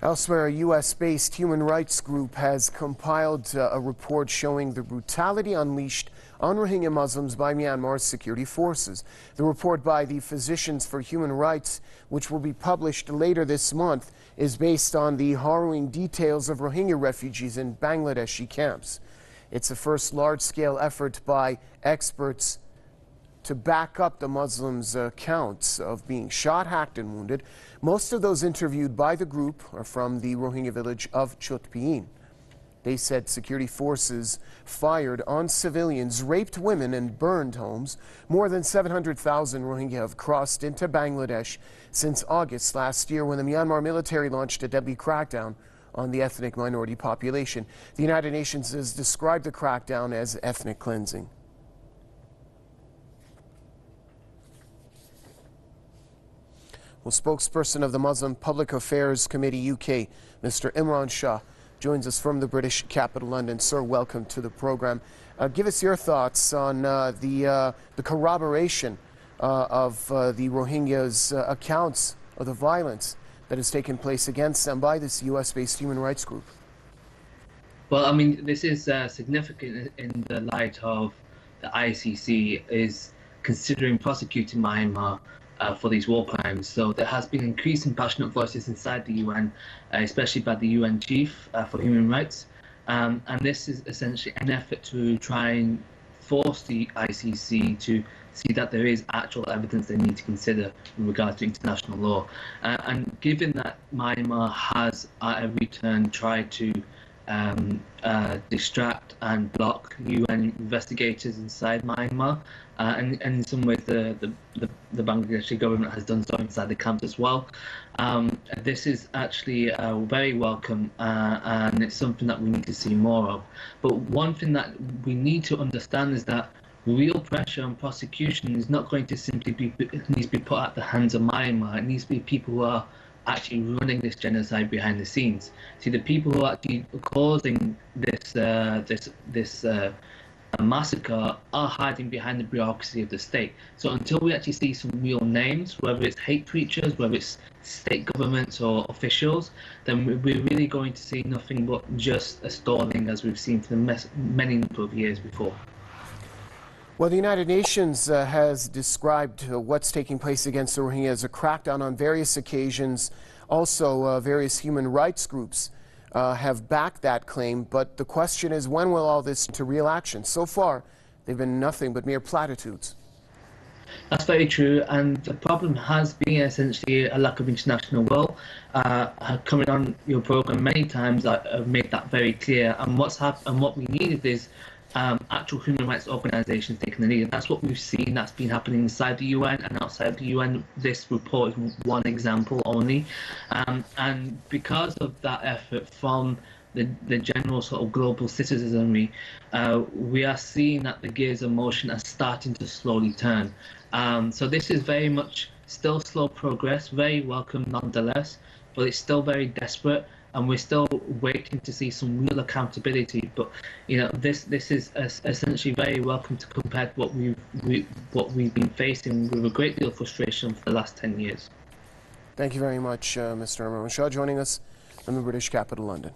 Elsewhere, a U.S.-based human rights group has compiled a report showing the brutality unleashed on Rohingya Muslims by Myanmar's security forces. The report by the Physicians for Human Rights, which will be published later this month, is based on the harrowing details of Rohingya refugees in Bangladeshi camps. It's the first large-scale effort by experts to back up the Muslims' accounts of being shot, hacked, and wounded. Most of those interviewed by the group are from the Rohingya village of Chotpiin. They said security forces fired on civilians, raped women, and burned homes. More than 700,000 Rohingya have crossed into Bangladesh since August last year, when the Myanmar military launched a deadly crackdown on the ethnic minority population. The United Nations has described the crackdown as ethnic cleansing. Well, spokesperson of the Muslim Public Affairs Committee UK, Mr. Imran Shah, joins us from the British capital, London. Sir, welcome to the program. Give us your thoughts on the corroboration of the Rohingyas' accounts of the violence that has taken place against them by this US-based human rights group. Well, I mean, this is significant in the light of the ICC is considering prosecuting Myanmar for these war crimes. So there has been increasing passionate voices inside the UN, especially by the UN Chief for Human Rights. And this is essentially an effort to try and force the ICC to see that there is actual evidence they need to consider in regards to international law. And given that Myanmar has at every turn tried to distract and block UN investigators inside Myanmar, and in some ways the Bangladeshi government has done so inside the camps as well. This is actually very welcome, and it's something that we need to see more of. But one thing that we need to understand is that real pressure on prosecution is not going to simply be needs to be put at the hands of Myanmar. It needs to be people who are actually running this genocide behind the scenes. See, the people who are actually causing this massacre are hiding behind the bureaucracy of the state. So until we actually see some real names, whether it's hate preachers, whether it's state governments or officials, then we're really going to see nothing but just a stalling, as we've seen for many number of years before. Well, the United Nations has described what's taking place against the Rohingya as a crackdown on various occasions. Also, various human rights groups have backed that claim. But the question is, when will all this to real action? So far, they've been nothing but mere platitudes. That's very true, and the problem has been essentially a lack of international will. Coming on your program many times, I've made that very clear. And what we needed is actual human rights organisations taking the lead. And that's what we've seen. That's been happening inside the UN and outside the UN. This report is one example only, and because of that effort from the general sort of global citizenry, we are seeing that the gears of motion are starting to slowly turn. So this is very much still slow progress, very welcome nonetheless, but it's still very desperate, and we're still waiting to see some real accountability. But you know, this is essentially very welcome to compare to what we've been facing with a great deal of frustration for the last 10 years. Thank you very much, Mr. Imran Shah, joining us from the British capital, London.